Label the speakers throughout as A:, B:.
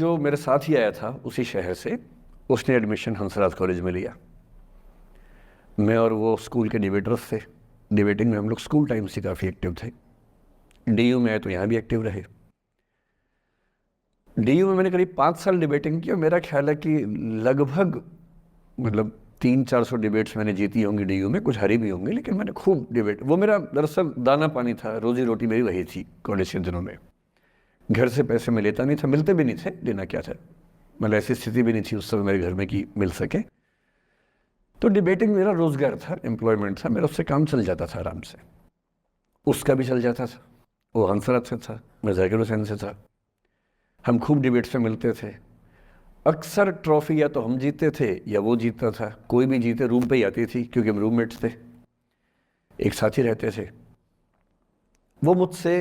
A: जो मेरे साथ ही आया था उसी शहर से, उसने एडमिशन हंसराज कॉलेज में लिया। मैं और वो स्कूल के डिबेटर्स थे। डिबेटिंग में हम लोग स्कूल टाइम से काफ़ी एक्टिव थे। डीयू में आए तो यहाँ भी एक्टिव रहे। डीयू में मैंने करीब 5 साल डिबेटिंग की और मेरा ख्याल है कि लगभग 300-400 डिबेट्स मैंने जीती होंगी डीयू में, कुछ हारी भी होंगी, लेकिन मैंने खूब डिबेट, वो मेरा दरअसल दाना पानी था, रोजी रोटी मेरी वही थी कॉलेज के दिनों में। घर से पैसे मैं लेता नहीं था, मिलते भी नहीं थे, लेना क्या था, ऐसी स्थिति भी नहीं थी उस समय मेरे घर में कि मिल सके। तो डिबेटिंग मेरा रोजगार था, एम्प्लॉयमेंट था मेरा, उससे काम चल जाता था आराम से। उसका भी चल जाता था, वो हंसराज से था, मैं जाकिर हुसैन से था। हम खूब डिबेट्स में मिलते थे। अक्सर ट्रॉफी या तो हम जीते थे या वो जीतता था, कोई भी जीते रूम पे ही आती थी क्योंकि हम रूममेट्स थे, एक साथ ही रहते थे। वो मुझसे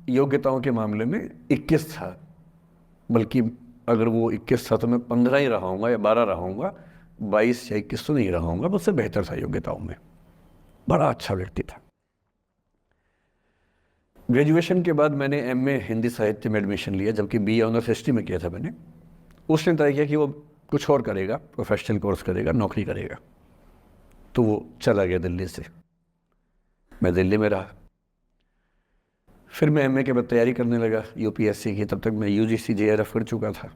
A: योग्यताओं के मामले में 21 था, बल्कि अगर वो 21 था तो मैं 15 ही रहा हूँगा या 12 रहा हूँगा, 22 या 21 तो नहीं रहा हूँगा, मुझसे बेहतर था योग्यताओं में। बड़ा अच्छा व्यक्ति था। ग्रेजुएशन के बाद मैंने एमए हिंदी साहित्य में एडमिशन लिया, जबकि बीए ऑनर्स हिस्ट्री में किया था मैंने। उसने तय किया कि वो कुछ और करेगा, प्रोफेशनल कोर्स करेगा, नौकरी करेगा, तो वो चला गया दिल्ली से। मैं दिल्ली में रहा। फिर मैं एमए के बाद तैयारी करने लगा यूपीएससी की। तब तक मैं यूजीसी जेआरएफ कर चुका था।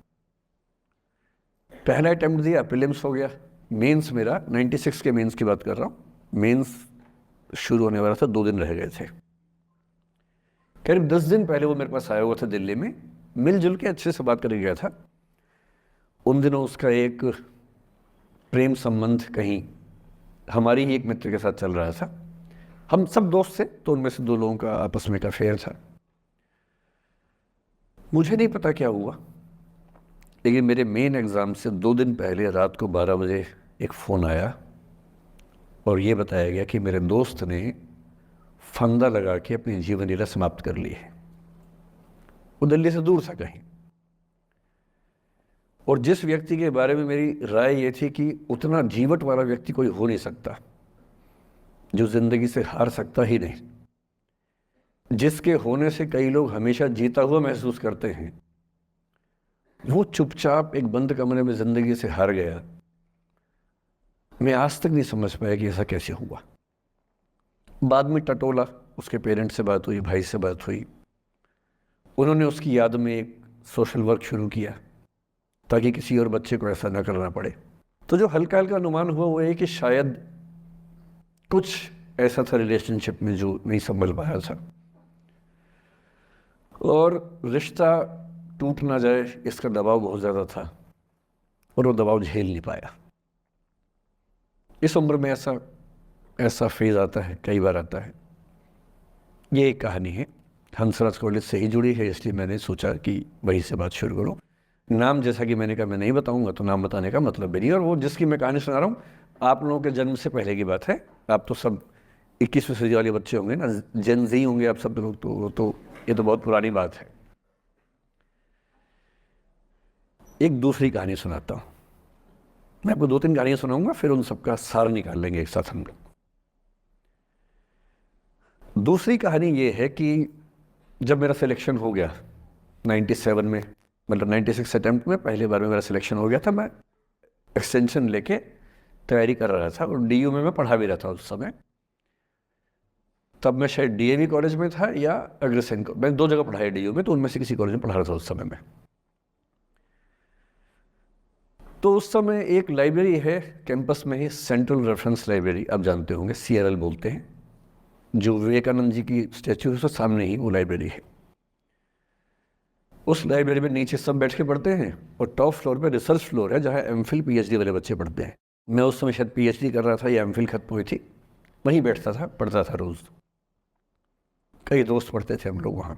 A: पहला अटेम्प्ट दिया, प्रीलिम्स हो गया। मेंस मेरा 96 के मेंस की बात कर रहा हूँ, मेंस शुरू होने वाला था, 2 दिन रह गए थे। करीब 10 दिन पहले वो मेरे पास आया हुआ था दिल्ली में, मिलजुल के अच्छे से बात करके गया था। उन दिनों उसका एक प्रेम संबंध कहीं हमारी ही एक मित्र के साथ चल रहा था। हम सब दोस्त थे, तो उनमें से 2 लोगों का आपस में एक अफेयर था। मुझे नहीं पता क्या हुआ, लेकिन मेरे मेन एग्ज़ाम से 2 दिन पहले रात को 12 बजे एक फ़ोन आया और ये बताया गया कि मेरे दोस्त ने फंदा लगा के अपनी जीवन लीला समाप्त कर ली है। वो दिल्ली से दूर था कहीं, और जिस व्यक्ति के बारे में मेरी राय ये थी कि उतना जीवट वाला व्यक्ति कोई हो नहीं सकता, जो ज़िंदगी से हार सकता ही नहीं, जिसके होने से कई लोग हमेशा जीता हुआ महसूस करते हैं, वो चुपचाप एक बंद कमरे में ज़िंदगी से हार गया। मैं आज तक नहीं समझ पाया कि ऐसा कैसे हुआ। बाद में टटोला, उसके पेरेंट्स से बात हुई, भाई से बात हुई। उन्होंने उसकी याद में एक सोशल वर्क शुरू किया ताकि किसी और बच्चे को ऐसा न करना पड़े। तो जो हल्का हल्का अनुमान हुआ वो है कि शायद कुछ ऐसा था रिलेशनशिप में जो नहीं संभल पाया था, और रिश्ता टूट ना जाए इसका दबाव बहुत ज़्यादा था, और वो दबाव झेल नहीं पाया। इस उम्र में ऐसा ऐसा फेज़ आता है, कई बार आता है। ये एक कहानी है, हंसराज कॉलेज से ही जुड़ी है, इसलिए मैंने सोचा कि वहीं से बात शुरू करूँ। नाम जैसा कि मैंने कहा मैं नहीं बताऊंगा, तो नाम बताने का मतलब भी नहीं। और वो जिसकी मैं कहानी सुना रहा हूँ, आप लोगों के जन्म से पहले की बात है। आप तो सब 21वीं सदी वाले बच्चे होंगे ना, जेन ज़ी होंगे आप सब लोग, तो ये तो बहुत पुरानी बात है। एक दूसरी कहानी सुनाता हूँ। मैं आपको 2-3 कहानियाँ सुनाऊंगा, फिर उन सबका सार निकाल लेंगे एक साथ हम लोग। दूसरी कहानी ये है कि जब मेरा सिलेक्शन हो गया 97 में, 96 अटैम्प्ट में पहली बार में मेरा सिलेक्शन हो गया था, मैं एक्सटेंशन लेके तैयारी कर रहा था, और डीयू में मैं पढ़ा भी रहा था उस समय। तब मैं शायद डीएवी कॉलेज में था या अग्रसेन को, मैं 2 जगह पढ़ा है डीयू में, तो उनमें से किसी कॉलेज में पढ़ा रहा था उस समय में। तो उस समय एक लाइब्रेरी है कैंपस में ही, सेंट्रल रेफरेंस लाइब्रेरी, आप जानते होंगे, सीआरएल बोलते हैं, जो विवेकानंद जी की स्टैच्यू है उसके सामने ही वो लाइब्रेरी है। उस लाइब्रेरी में नीचे सब बैठ के पढ़ते हैं, और टॉप फ्लोर पे रिसर्च फ्लोर है जहाँ एमफिल पीएचडी वाले बच्चे पढ़ते हैं। मैं उस समय शायद पीएचडी कर रहा था या एमफिल खत्म हुई थी, वहीं बैठता था, पढ़ता था रोज़। कई दोस्त पढ़ते थे हम लोग वहाँ।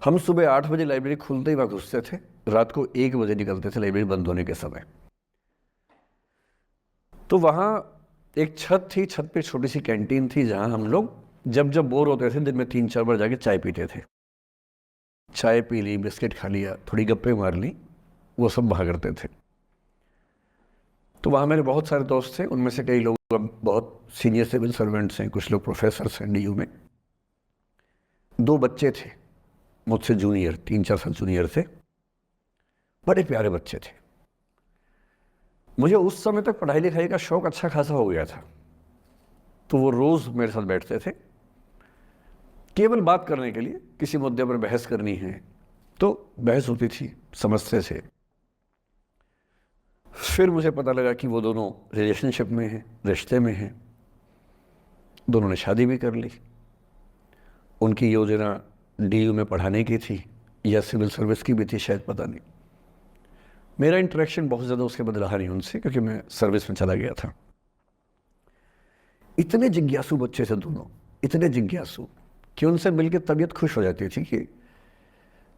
A: हम सुबह 8 बजे लाइब्रेरी खुलते ही वहाँ घुसते थे, रात को 1 बजे निकलते थे लाइब्रेरी बंद होने के समय। तो वहाँ एक छत थी, छत पे छोटी सी कैंटीन थी जहाँ हम लोग जब जब बोर होते थे दिन में 3-4 बार जाके चाय पीते थे। चाय पी ली, बिस्किट खा लिया, थोड़ी गप्पे मार ली, वो सब वहाँ करते थे। तो वहाँ मेरे बहुत सारे दोस्त थे, उनमें से कई लोग अब बहुत सीनियर सिविल सर्वेंट्स हैं, कुछ लोग प्रोफेसर्स हैं डीयू में। 2 बच्चे थे मुझसे जूनियर, 3-4 साल जूनियर थे, बड़े प्यारे बच्चे थे। मुझे उस समय तक पढ़ाई लिखाई का शौक अच्छा खासा हो गया था, तो वो रोज़ मेरे साथ बैठते थे केवल बात करने के लिए। किसी मुद्दे पर बहस करनी है तो बहस होती थी, समझते थे। फिर मुझे पता लगा कि वो दोनों रिलेशनशिप में हैं, रिश्ते में हैं। दोनों ने शादी भी कर ली। उनकी योजना डीयू में पढ़ाने की थी या सिविल सर्विस की भी थी, शायद, पता नहीं। मेरा इंटरेक्शन बहुत ज़्यादा उसके बाद रहा नहीं उनसे, क्योंकि मैं सर्विस में चला गया था। इतने जिज्ञासु बच्चे थे दोनों, इतने जिज्ञासु कि उनसे मिलकर तबीयत खुश हो जाती थी, कि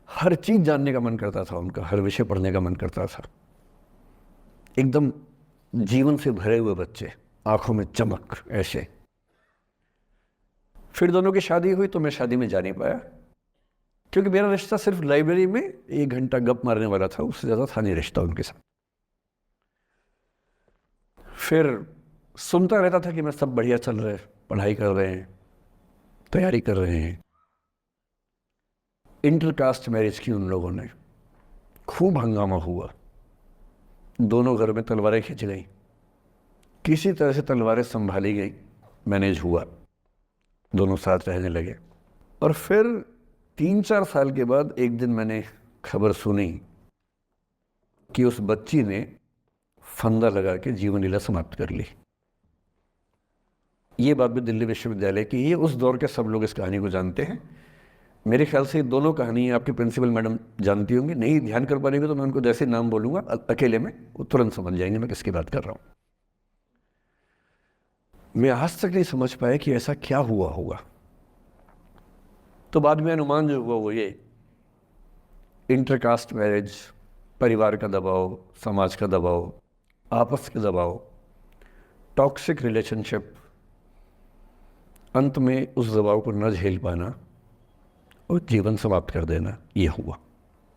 A: हर चीज़ जानने का मन करता था उनका, हर विषय पढ़ने का मन करता था। एकदम जीवन से भरे हुए बच्चे, आंखों में चमक ऐसे। फिर दोनों की शादी हुई तो मैं शादी में जा नहीं पाया, क्योंकि मेरा रिश्ता सिर्फ लाइब्रेरी में 1 घंटा गप मारने वाला था, उससे ज़्यादा था नहीं रिश्ता उनके साथ। फिर सुनता रहता था कि मैं सब बढ़िया चल रहा है, पढ़ाई कर रहे हैं, तैयारी कर रहे हैं। इंटरकास्ट मैरिज की उन लोगों ने, खूब हंगामा हुआ, दोनों घर में तलवारें खिंच गई। किसी तरह से तलवारें संभाली गई, मैनेज हुआ, दोनों साथ रहने लगे। और फिर 3-4 साल के बाद एक दिन मैंने खबर सुनी कि उस बच्ची ने फंदा लगा के जीवन लीला समाप्त कर ली। ये बात भी दिल्ली विश्वविद्यालय की है। उस दौर के सब लोग इस कहानी को जानते हैं। मेरे ख्याल से ये दोनों कहानियाँ आपकी प्रिंसिपल मैडम जानती होंगी। नहीं ध्यान कर पाएंगे तो मैं उनको जैसे नाम बोलूँगा अकेले में, वो तुरंत समझ जाएंगे मैं किसकी बात कर रहा हूँ। मैं आज तक नहीं समझ पाया कि ऐसा क्या हुआ होगा। तो बाद में अनुमान जो हुआ वो ये, इंटरकास्ट मैरिज, परिवार का दबाव, समाज का दबाव, आपस के दबाव, टॉक्सिक रिलेशनशिप, अंत में उस दबाव को न झेल पाना और जीवन समाप्त कर देना, ये हुआ।